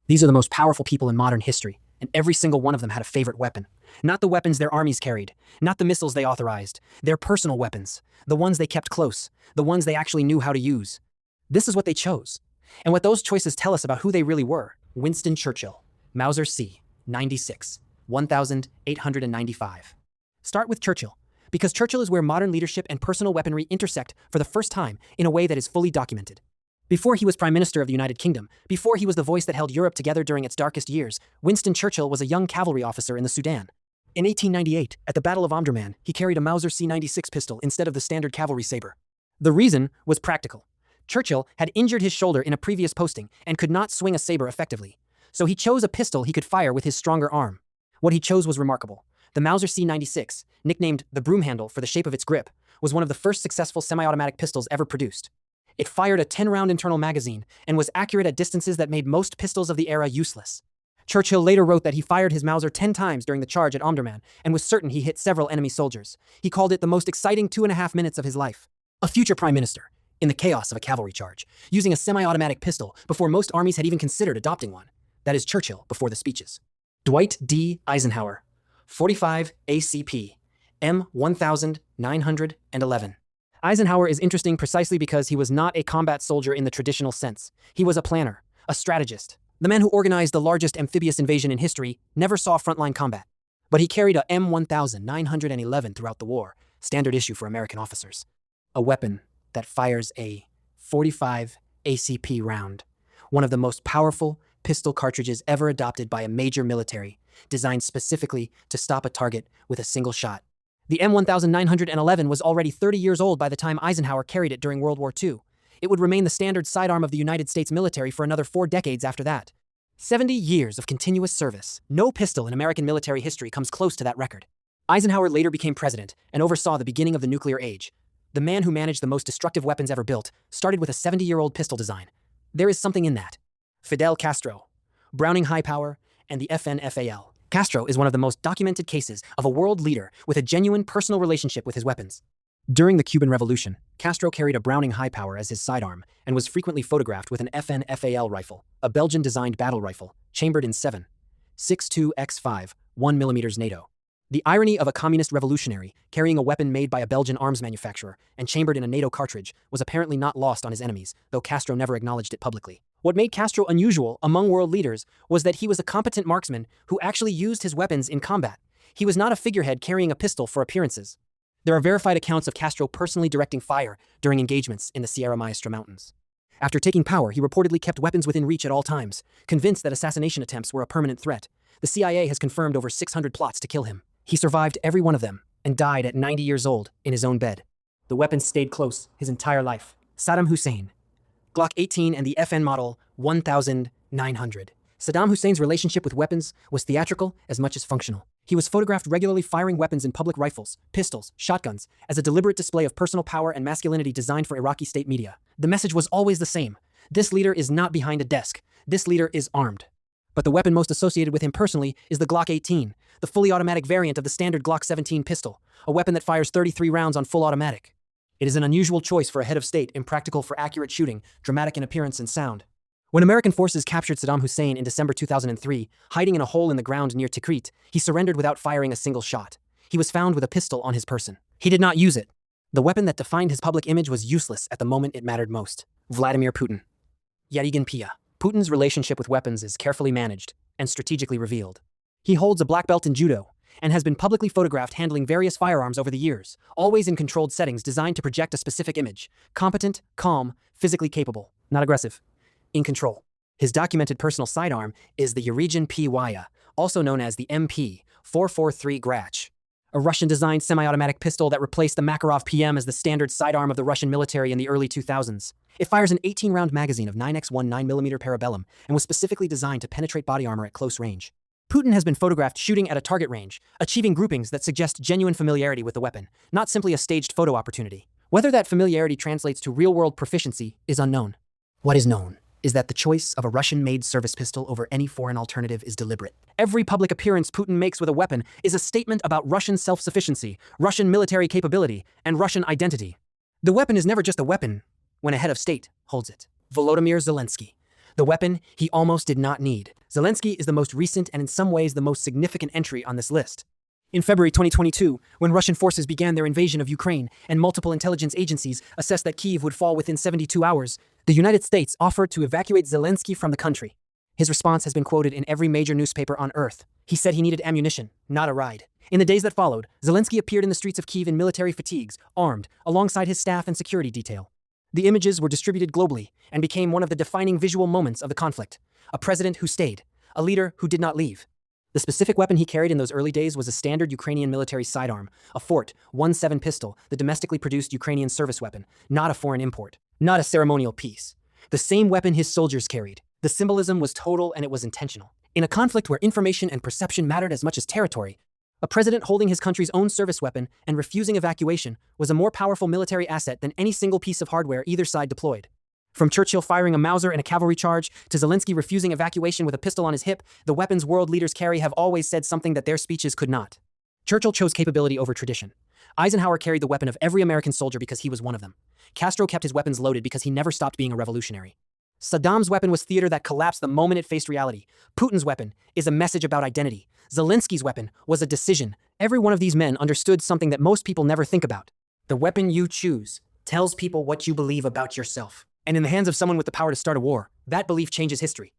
These are the most powerful people in modern history, and every single one of them had a favorite weapon. Not the weapons their armies carried, not the missiles they authorized, their personal weapons, the ones they kept close, the ones they actually knew how to use. This is what they chose. And what those choices tell us about who they really were. Winston Churchill, Mauser C, 96, 1895. Start with Churchill, because Churchill is where modern leadership and personal weaponry intersect for the first time in a way that is fully documented. Before he was Prime Minister of the United Kingdom, before he was the voice that held Europe together during its darkest years, Winston Churchill was a young cavalry officer in the Sudan. In 1898, at the Battle of Omdurman, he carried a Mauser C96 pistol instead of the standard cavalry saber. The reason was practical. Churchill had injured his shoulder in a previous posting and could not swing a saber effectively. So he chose a pistol he could fire with his stronger arm. What he chose was remarkable. The Mauser C96, nicknamed the broom handle for the shape of its grip, was one of the first successful semi-automatic pistols ever produced. It fired a 10-round internal magazine and was accurate at distances that made most pistols of the era useless. Churchill later wrote that he fired his Mauser 10 times during the charge at Omdurman and was certain he hit several enemy soldiers. He called it the most exciting 2.5 minutes of his life. A future prime minister, in the chaos of a cavalry charge, using a semi-automatic pistol before most armies had even considered adopting one. That is Churchill before the speeches. Dwight D. Eisenhower, 45 ACP, M1911. Eisenhower is interesting precisely because he was not a combat soldier in the traditional sense. He was a planner, a strategist. The man who organized the largest amphibious invasion in history never saw frontline combat. But he carried a M1911 throughout the war, standard issue for American officers. A weapon that fires a 45 ACP round, one of the most powerful pistol cartridges ever adopted by a major military, designed specifically to stop a target with a single shot. The M1911 was already 30 years old by the time Eisenhower carried it during World War II. It would remain the standard sidearm of the United States military for another 4 decades after that. 70 years of continuous service. No pistol in American military history comes close to that record. Eisenhower later became president and oversaw the beginning of the nuclear age. The man who managed the most destructive weapons ever built started with a 70-year-old pistol design. There is something in that. Fidel Castro, Browning High Power, and the FNFAL. Castro is one of the most documented cases of a world leader with a genuine personal relationship with his weapons. During the Cuban Revolution, Castro carried a Browning High Power as his sidearm and was frequently photographed with an FNFAL rifle, a Belgian-designed battle rifle, chambered in 7.62x5, 1mm NATO. The irony of a communist revolutionary carrying a weapon made by a Belgian arms manufacturer and chambered in a NATO cartridge was apparently not lost on his enemies, though Castro never acknowledged it publicly. What made Castro unusual among world leaders was that he was a competent marksman who actually used his weapons in combat. He was not a figurehead carrying a pistol for appearances. There are verified accounts of Castro personally directing fire during engagements in the Sierra Maestra Mountains. After taking power, he reportedly kept weapons within reach at all times, convinced that assassination attempts were a permanent threat. The CIA has confirmed over 600 plots to kill him. He survived every one of them and died at 90 years old in his own bed. The weapons stayed close his entire life. Saddam Hussein, Glock 18 and the FN Model 1900. Saddam Hussein's relationship with weapons was theatrical as much as functional. He was photographed regularly firing weapons in public, rifles, pistols, shotguns, as a deliberate display of personal power and masculinity designed for Iraqi state media. The message was always the same. This leader is not behind a desk. This leader is armed. But the weapon most associated with him personally is the Glock 18, the fully automatic variant of the standard Glock 17 pistol, a weapon that fires 33 rounds on full automatic. It is an unusual choice for a head of state, impractical for accurate shooting, dramatic in appearance and sound. When American forces captured Saddam Hussein in December 2003, hiding in a hole in the ground near Tikrit, he surrendered without firing a single shot. He was found with a pistol on his person. He did not use it. The weapon that defined his public image was useless at the moment it mattered most. Vladimir Putin. Yarigan Pia. Putin's relationship with weapons is carefully managed and strategically revealed. He holds a black belt in judo and has been publicly photographed handling various firearms over the years, always in controlled settings designed to project a specific image. Competent, calm, physically capable, not aggressive, in control. His documented personal sidearm is the Yarigan Pya, also known as the MP443 Grach, a Russian-designed semi-automatic pistol that replaced the Makarov PM as the standard sidearm of the Russian military in the early 2000s. It fires an 18-round magazine of 9x1 9mm parabellum and was specifically designed to penetrate body armor at close range. Putin has been photographed shooting at a target range, achieving groupings that suggest genuine familiarity with the weapon, not simply a staged photo opportunity. Whether that familiarity translates to real-world proficiency is unknown. What is known is that the choice of a Russian-made service pistol over any foreign alternative is deliberate. Every public appearance Putin makes with a weapon is a statement about Russian self-sufficiency, Russian military capability, and Russian identity. The weapon is never just a weapon when a head of state holds it. Volodymyr Zelensky, The weapon he almost did not need. Zelensky is the most recent and in some ways the most significant entry on this list. In February 2022, when Russian forces began their invasion of Ukraine and multiple intelligence agencies assessed that Kyiv would fall within 72 hours, the United States offered to evacuate Zelensky from the country. His response has been quoted in every major newspaper on earth. He said he needed ammunition, not a ride. In the days that followed, Zelensky appeared in the streets of Kyiv in military fatigues, armed, alongside his staff and security detail. The images were distributed globally and became one of the defining visual moments of the conflict. A president who stayed, a leader who did not leave. The specific weapon he carried in those early days was a standard Ukrainian military sidearm, a Fort 17 pistol, the domestically produced Ukrainian service weapon, not a foreign import, not a ceremonial piece. The same weapon his soldiers carried. The symbolism was total and it was intentional. In a conflict where information and perception mattered as much as territory, a president holding his country's own service weapon and refusing evacuation was a more powerful military asset than any single piece of hardware either side deployed. From Churchill firing a Mauser in a cavalry charge to Zelensky refusing evacuation with a pistol on his hip, the weapons world leaders carry have always said something that their speeches could not. Churchill chose capability over tradition. Eisenhower carried the weapon of every American soldier because he was one of them. Castro kept his weapons loaded because he never stopped being a revolutionary. Saddam's weapon was theater that collapsed the moment it faced reality. Putin's weapon is a message about identity. Zelensky's weapon was a decision. Every one of these men understood something that most people never think about. The weapon you choose tells people what you believe about yourself. And in the hands of someone with the power to start a war, that belief changes history.